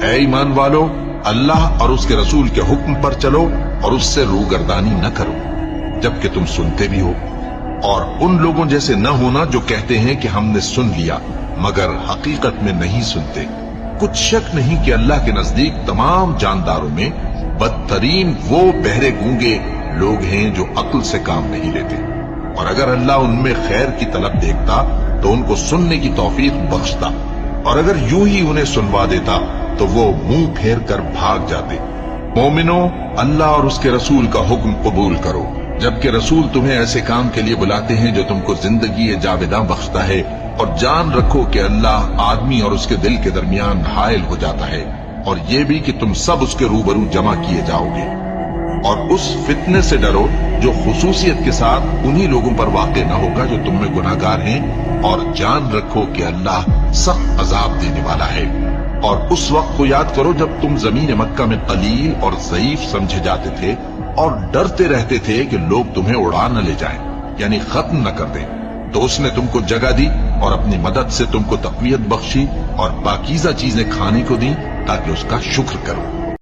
اے ایمان والو، اللہ اور اس کے رسول کے حکم پر چلو اور اس سے روگردانی نہ کرو جبکہ تم سنتے بھی ہو، اور ان لوگوں جیسے نہ ہونا جو کہتے ہیں کہ ہم نے سن لیا مگر حقیقت میں نہیں سنتے۔ کچھ شک نہیں کہ اللہ کے نزدیک تمام جانداروں میں بدترین وہ بہرے گونگے لوگ ہیں جو عقل سے کام نہیں لیتے، اور اگر اللہ ان میں خیر کی طلب دیکھتا تو ان کو سننے کی توفیق بخشتا، اور اگر یوں ہی انہیں سنوا دیتا تو وہ منہ پھیر کر بھاگ جاتے۔ مومنو، اللہ اور اس کے رسول کا حکم قبول کرو جبکہ رسول تمہیں ایسے کام کے لیے بلاتے ہیں جو تم کو زندگی جاوداں بخشتا ہے، اور جان رکھو کہ اللہ آدمی اور اس کے دل کے درمیان حائل ہو جاتا ہے، اور یہ بھی کہ تم سب اس کے روبرو جمع کیے جاؤ گے۔ اور اس فتنے سے ڈرو جو خصوصیت کے ساتھ انہی لوگوں پر واقع نہ ہوگا جو تم میں گناہگار ہیں، اور جان رکھو کہ اللہ سخت عذاب دینے والا ہے۔ اور اس وقت کو یاد کرو جب تم زمین مکہ میں قلیل اور ضعیف سمجھے جاتے تھے اور ڈرتے رہتے تھے کہ لوگ تمہیں اڑا نہ لے جائیں، یعنی ختم نہ کر دیں، تو اس نے تم کو جگہ دی اور اپنی مدد سے تم کو تقویت بخشی اور پاکیزہ چیزیں کھانے کو دیں تاکہ اس کا شکر کرو۔